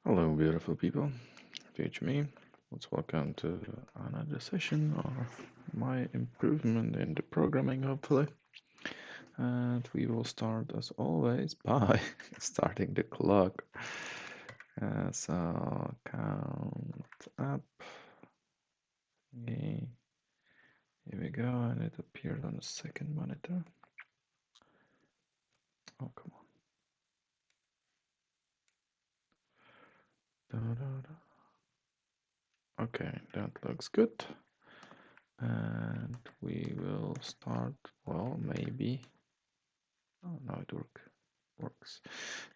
Hello, beautiful people. Teach me. Let's welcome to another session of my improvement in the programming, hopefully. And we will start, as always, by starting the clock. So, count up. Okay. Here we go, and it appeared on the second monitor. Oh, come on. Da, da, da. Okay, that looks good. And we will start, well, maybe. Oh, no, it works.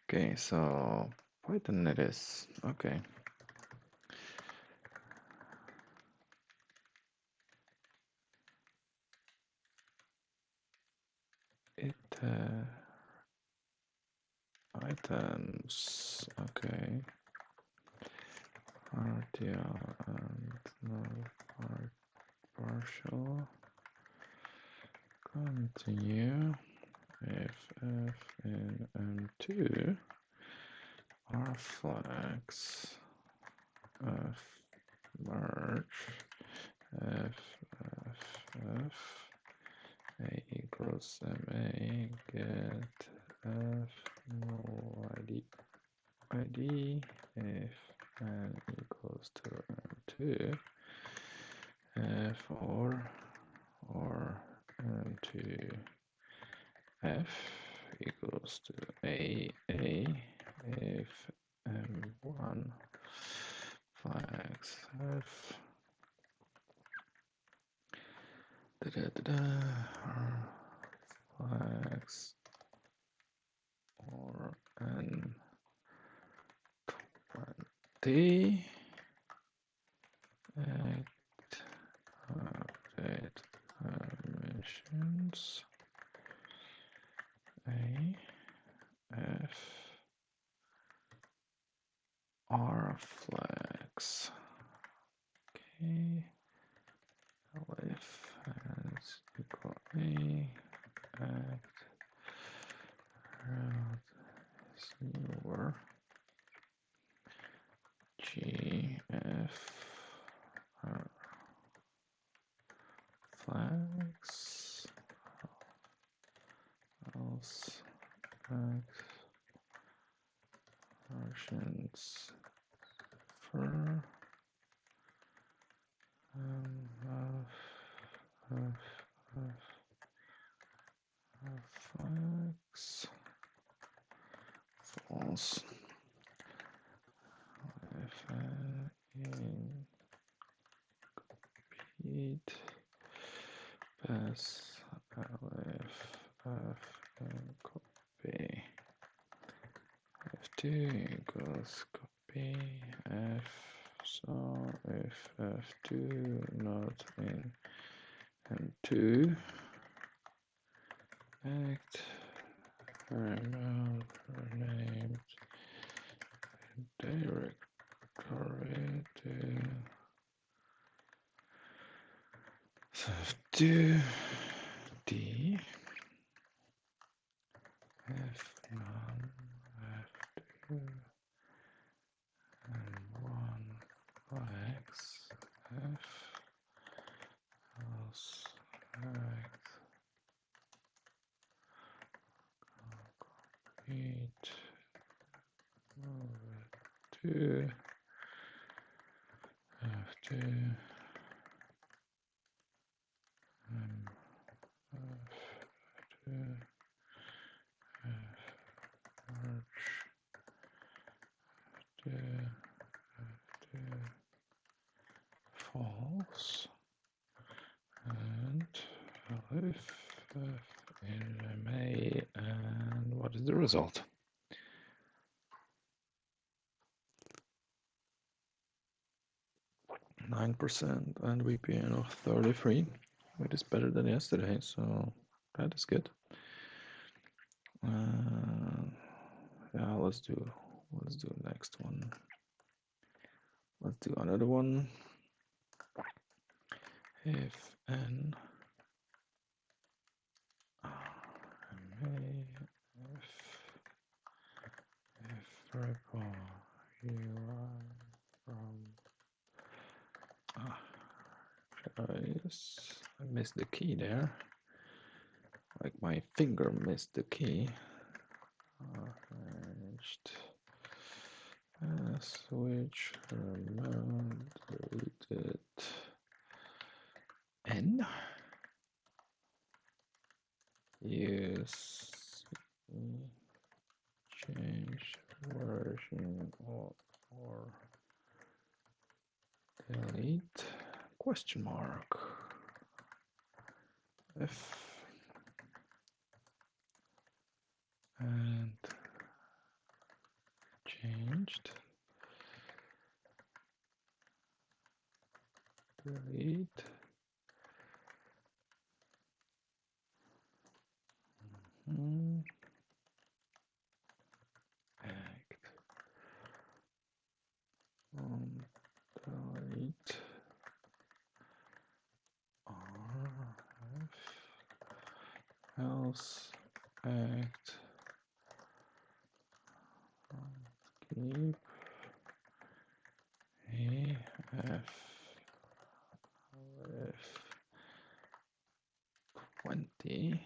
Okay, so Python it is. Okay. It items. Okay. RTL and no partial. Continue. If F in M2 are flags. F merge. F A equals MA get F no ID if n equals to m2 f or m2 f equals to a if m1 flags f flags or n 20 act update permissions a f r flags. Okay, if has equal a act route is newer g f flags else act versions for of flags false if in repeat pass if and copy f2 equals copy f, so if f2 not in m2 act named directory to f2 d f1 f2 and 1 x f else act complete f2 f2 f2 merge f2 false and if f in MA, and what is the result? %, and VPN of 33. It is better than yesterday, so that is good. Yeah, let's do next one. Let's do another one. If n if repo Yes, I missed the key there. Like my finger missed the key. Switch, remote, deleted. N. Use change version or delete question mark F and changed delete act delete rf else act keep af with 20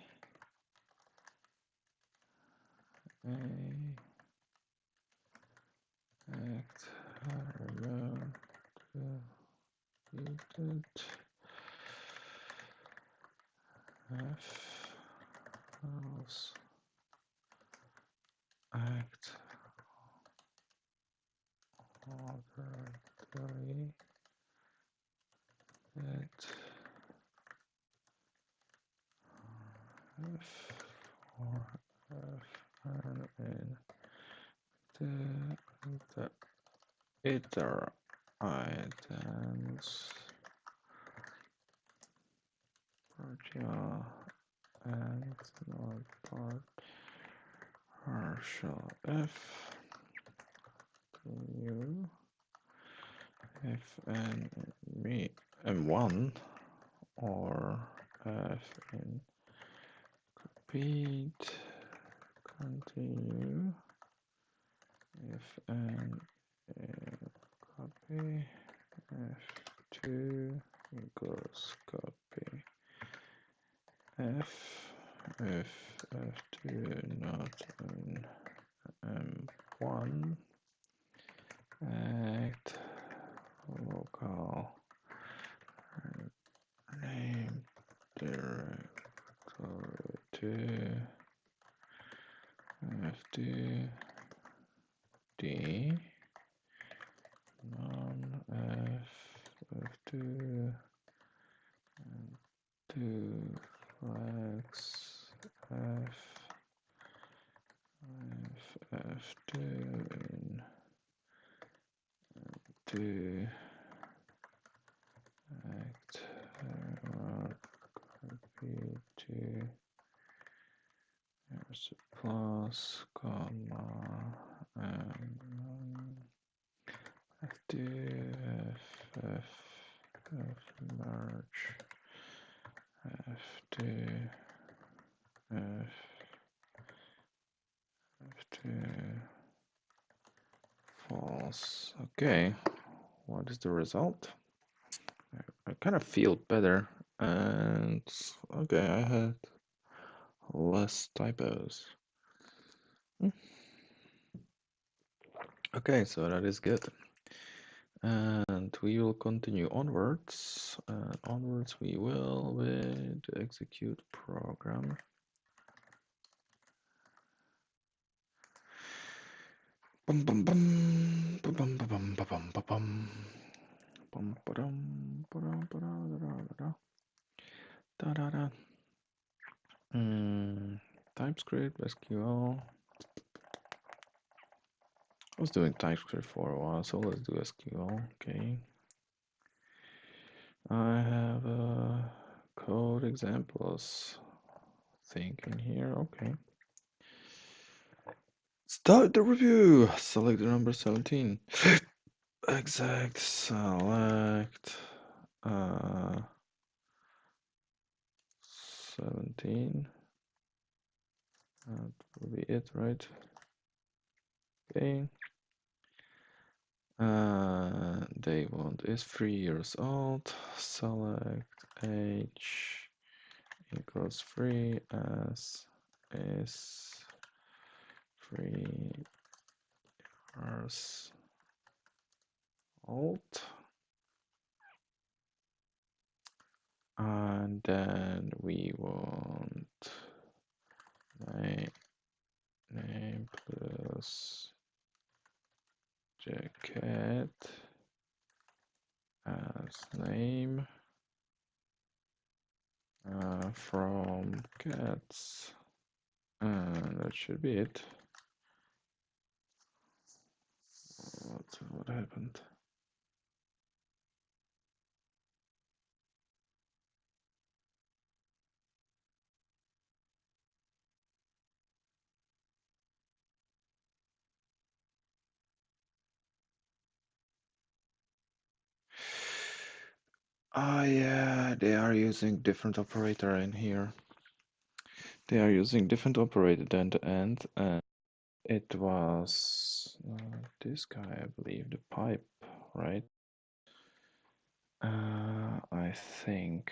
a act remote deleted f else act order delete it f or f and in the iter items partial and not part partial f new f and me m1 or f in repeat continue if and copy f2 equals copy f if f2 not in m1 act local name directory to f2 d non f2 2 flags f2 in 2 act copy to plus comma f2 f merge f2 f2 false. Okay, what is the result? I kind of feel better, and okay, I had less typos. Okay, so that is good. And we will continue onwards. And onwards we will with execute program. Bum bum bum bum bum bum bum bum bum bum ba-dum ba-dum ba-da-da-da-da-da. Da-da-da. Typescript, SQL. I was doing Typescript for a while, so let's do SQL. Okay. I have code examples thing in here. Okay. Start the review. Select the number 17. Exact select 17. That will be it, right? Okay. They want is 3 years old. Select age equals 3 as is 3 years old. And then we want name plus jacket as name from cats. And that should be it. What happened? Ah, yeah, they are using different operator in here. They are using different operator than the end, and it was this guy, I believe, the pipe, right? I think,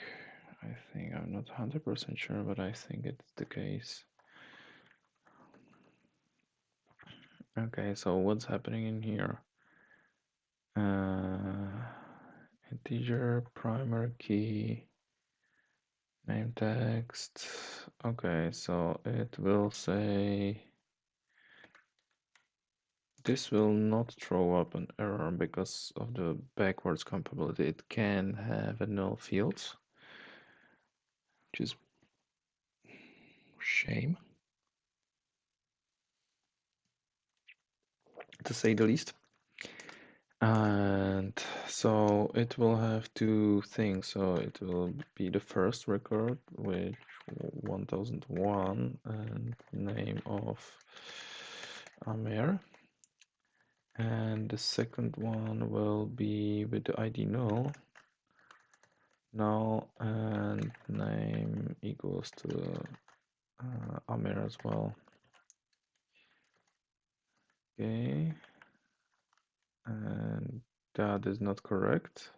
I'm not 100% sure, but I think it's the case. Okay, so what's happening in here? Integer, primary key, name text. Okay, so it will say this will not throw up an error because of the backwards compatibility. It can have a null field, which is shame, to say the least. And so it will have two things. So it will be the first record, which 1001 and name of Amer. And the second one will be with the ID null and name equals to Amer as well. Okay, and that is not correct.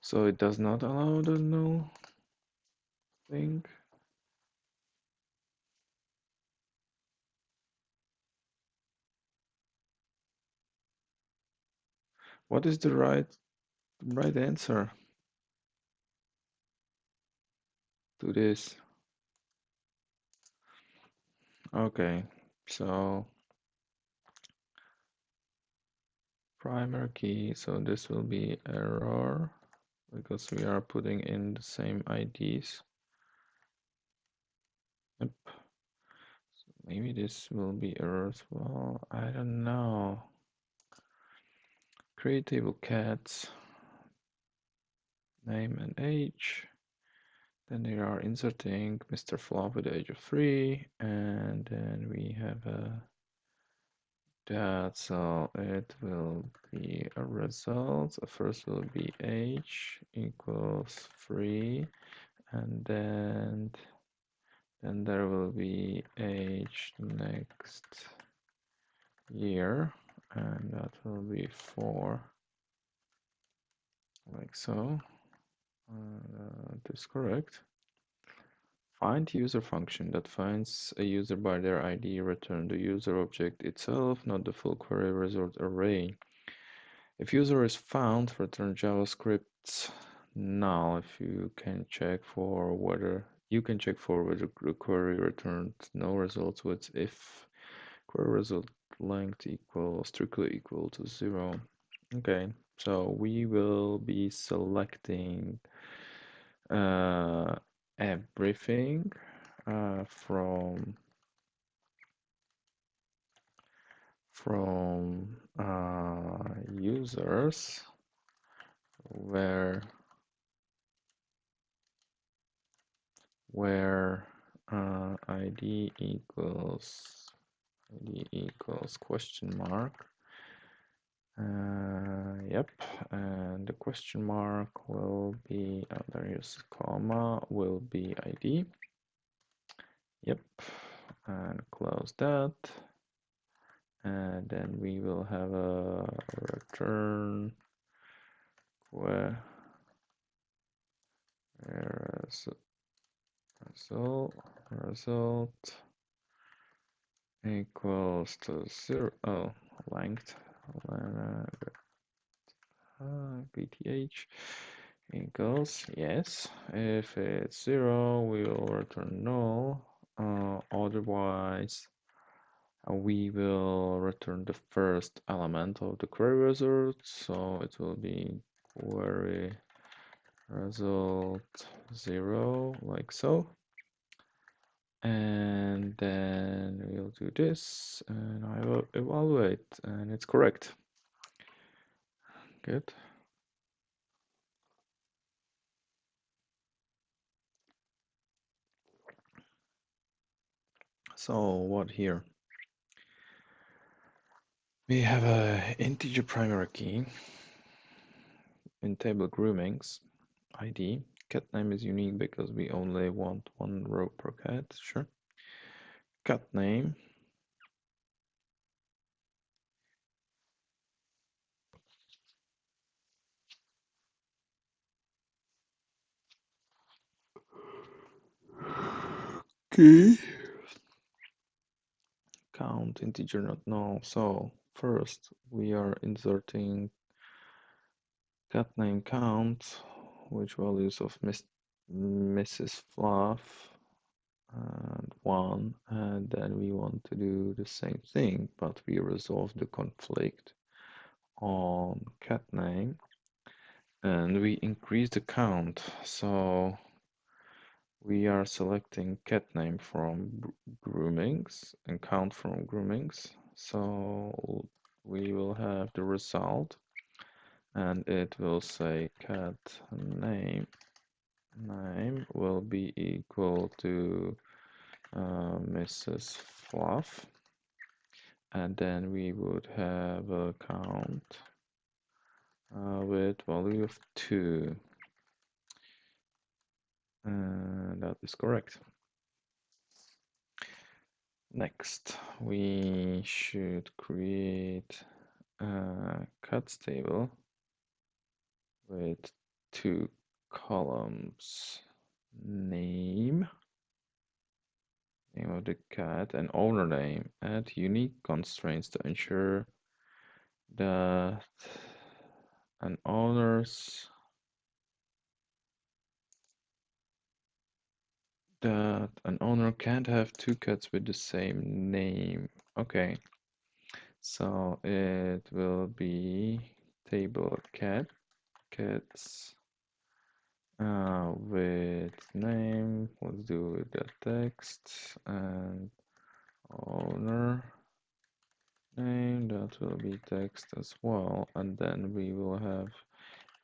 So it does not allow the null thing. What is the right answer to this? Okay, so primary key, so this will be error because we are putting in the same IDs. Yep. So maybe this will be error as well. I don't know. Create table cats, name and age. Then they are inserting Mr. Fluff with the age of 3, and then we have that, so it will be a result. First will be age equals 3, and then there will be age next year, and that will be 4, like so. That is correct. Find user function that finds a user by their ID, return the user object itself, not the full query result array. If user is found, return JavaScript null. If you can check for whether the query returned no results with if query result length equals strictly equal to 0. Okay, so we will be selecting everything from users where ID equals question mark. Yep, and the question mark will be there is comma will be ID. Yep, and close that. And then we will have a return where result equals to 0. Oh, length pth equals yes. If it's 0, we will return null. Otherwise, we will return the first element of the query result. So it will be query result 0, like so. And then we'll do this, and I will evaluate, and it's correct. Good. So what here? We have a integer primary key in table groomings ID. Cat name is unique because we only want one row per cat. Sure. Cat name. Okay. Count integer not null. So first we are inserting cat name count, which values of Mrs. Fluff and 1, and then we want to do the same thing, but we resolve the conflict on cat name and we increase the count. So we are selecting cat name from groomings and count from groomings. So we will have the result and it will say cat name will be equal to Mrs. Fluff, and then we would have a count with value of 2, and that is correct. Next, we should create a cats table with 2 columns: name of the cat, and owner name. Add unique constraints to ensure that an owner's that an owner can't have 2 cats with the same name. Okay, so it will be table cats with name. Let's do with the text and owner name. That will be text as well, and then we will have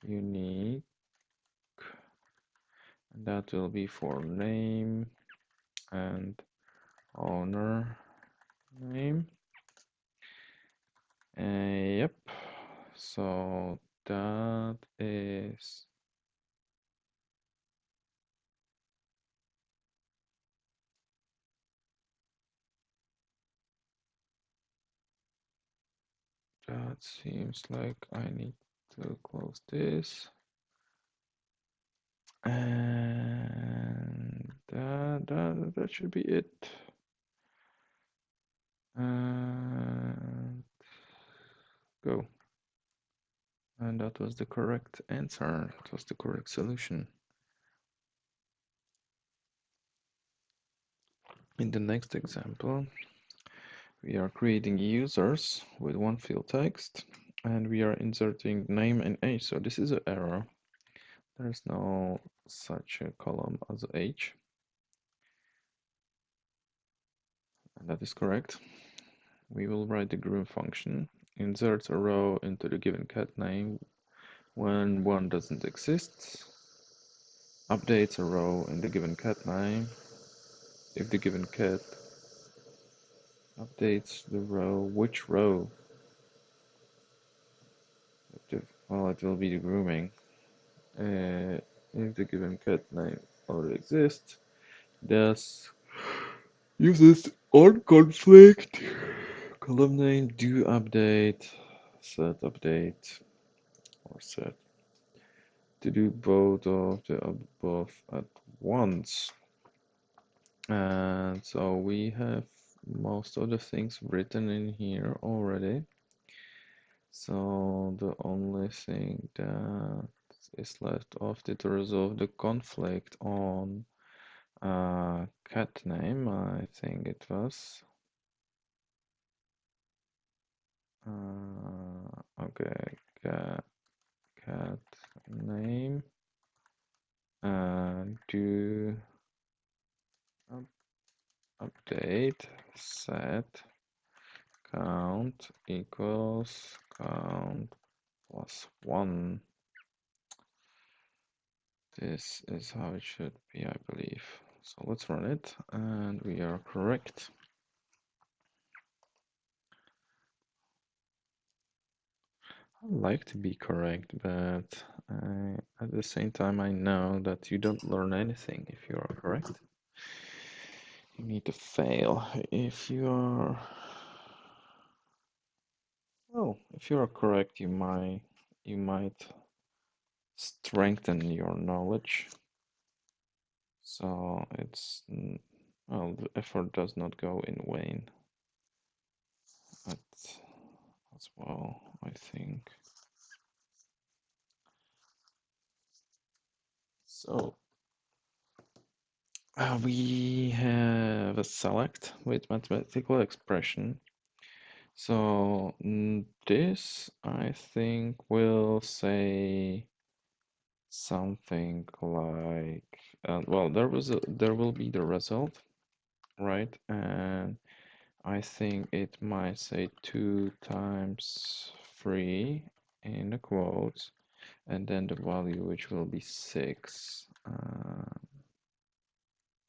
unique. And that will be for name and owner name. Yep. So that seems like I need to close this. And that should be it. And go. And that was the correct answer. It was the correct solution. In the next example, we are creating users with one field text, and we are inserting name and age. So this is an error. There's no such a column as age. And that is correct. We will write the groom function, inserts a row into the given cat name when one doesn't exist, updates a row in the given cat name if the given cat updates the row. Which row? Well, it will be the grooming. If the given cat name already exists, does uses on conflict. Column name do update, set update, or set to do both of the above at once. And so we have most of the things written in here already. So the only thing that is left after to resolve the conflict on cat name, I think it was. Okay, cat name and do update set count equals count plus 1. This is how it should be, I believe. So let's run it, and we are correct. I like to be correct, but at the same time, I know that you don't learn anything if you are correct. You need to fail if you are. Well, if you are correct, you might strengthen your knowledge. So well, the effort does not go in vain as well, I think. So we have a select with mathematical expression. So this, I think, will say something like, well, there will be the result, right? And I think it might say 2 times 3 in the quotes, and then the value which will be 6.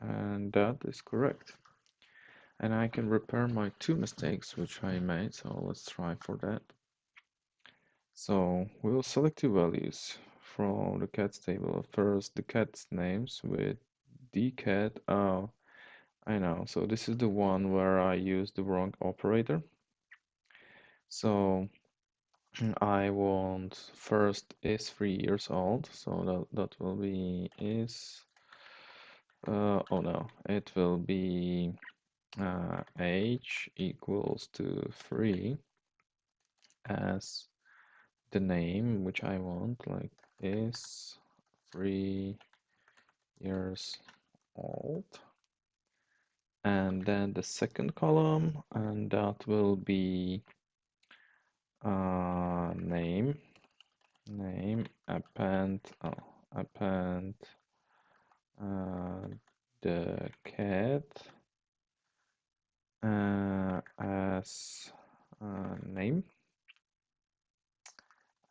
And that is correct. And I can repair my 2 mistakes which I made, so let's try for that. So we will select 2 values from the cats table. First, the cat's names with dcat. Oh, I know. So this is the one where I used the wrong operator. So I want first is 3 years old, so that will be is oh no, it will be age equals to 3 as the name which I want, like is 3 years old. And then the second column, and that will be name, append uh, the cat as name,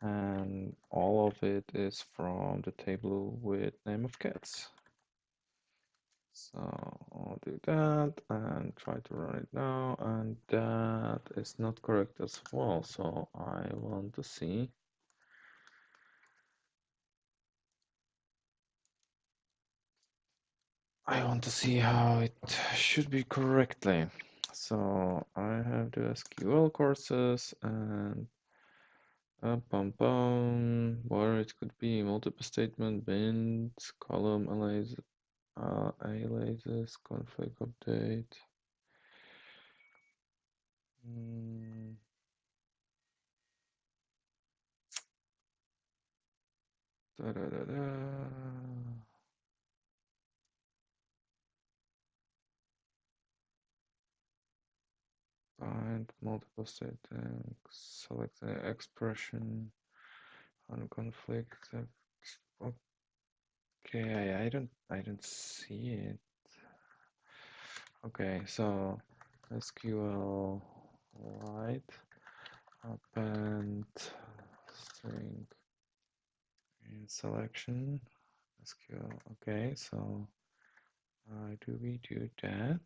and all of it is from the table with name of cats. So I'll do that and try to run it now, and that is not correct as well. So I want to see. How it should be correctly. So I have the SQL courses and where it could be multiple statement, bins, column aliases, conflict update. Da, da, da, da. Find multiple statements, select the expression on conflict. Okay, I don't see it. Okay, so SQL write append string in selection SQL. Okay, so do we do that?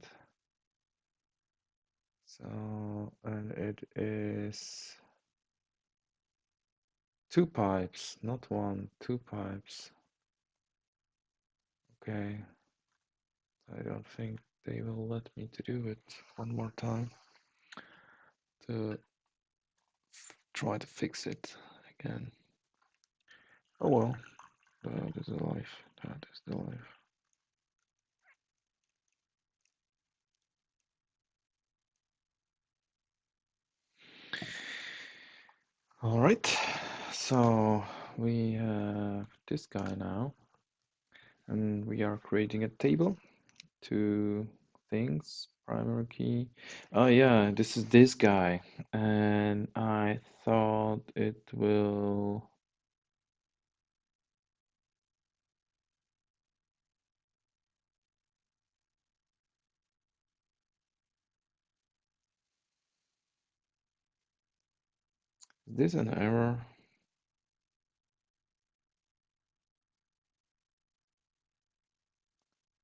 So, and it is 2 pipes, not 1, 2 pipes. Okay. I don't think they will let me to do it one more time to try to fix it again. Oh well, that is the life. That is the life. All right, so we have this guy now, and we are creating a table. Two things, primary key. Oh yeah, this is this guy, and I thought it will. Is this an error?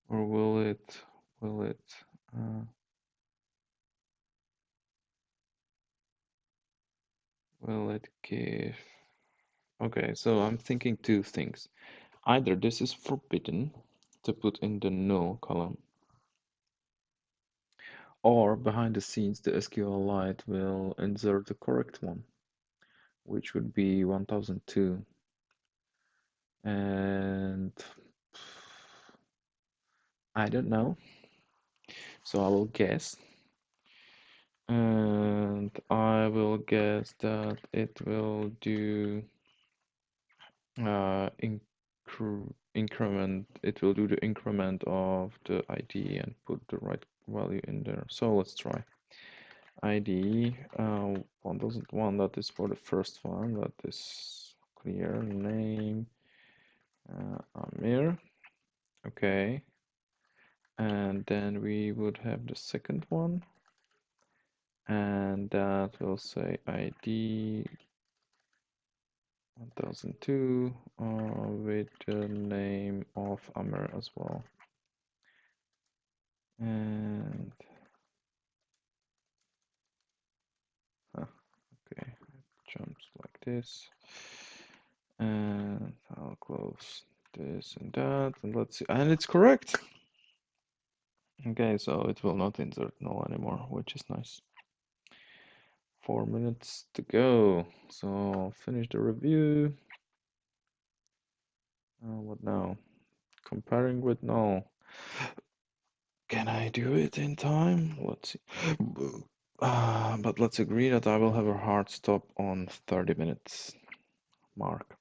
Or will it uh, will it give? Okay, so I'm thinking two things. Either this is forbidden to put in the null column, or behind the scenes the SQLite will insert the correct one, which would be 1002. And I don't know, so I will guess. And I will guess that it will do increment. It will do the increment of the ID and put the right value in there. So let's try ID 1001. That is for the first one. That is clear name Amir. Okay, and then we would have the second one, and that will say ID 1002 with the name of Amr as well. And okay, it jumps like this. And I'll close this and that, and let's see. And it's correct. Okay, so it will not insert null anymore, which is nice. 4 minutes to go. So finish the review. What now? Comparing with null. Can I do it in time? Let's see. But let's agree that I will have a hard stop on 30 minutes mark.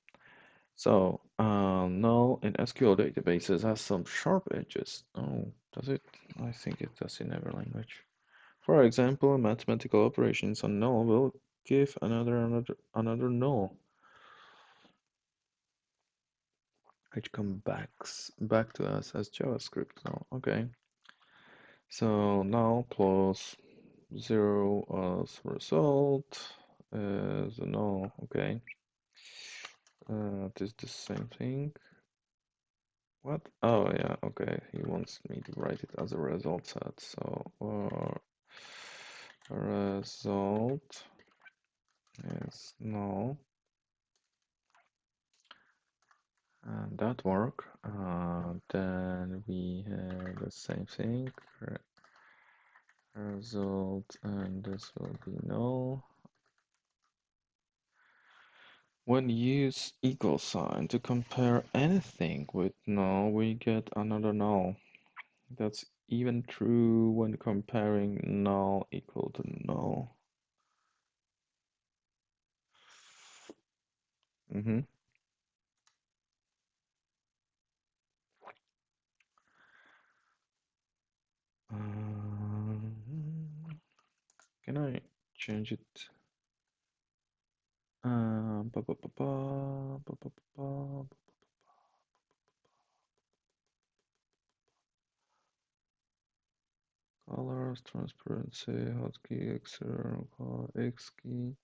So, null in SQL databases has some sharp edges. Oh, does it? I think it does in every language. For example, mathematical operations on null will give another null, which comes back to us as JavaScript. Oh, okay. So null plus 0 as result is a null. Okay. It is the same thing. What? Oh yeah, okay. He wants me to write it as a result set. So result is null, and that work. Then we have the same thing. Result, and this will be null. When use equal sign to compare anything with null, we get another null. That's even true when comparing null equal to null. Mm-hmm. Can I change it? Ba, ba, ba, ba, ba, ba, ba, ba. Colors, transparency, hotkey, external color, X key.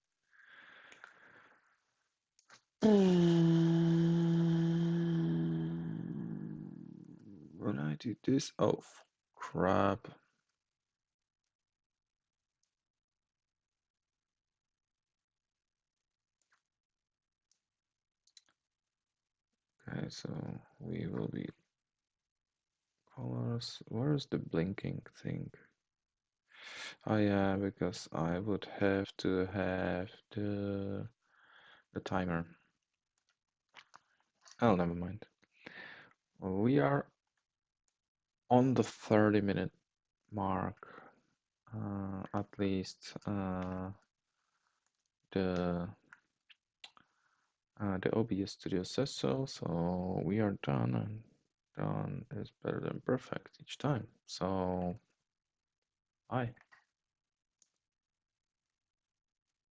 When I do this, oh crap. Okay, so we will be colors. Where's the blinking thing? Oh yeah, because I would have to have the timer. Oh, never mind. We are on the 30-minute mark. At least the the OBS Studio says so. So we are done, and done is better than perfect each time. So bye.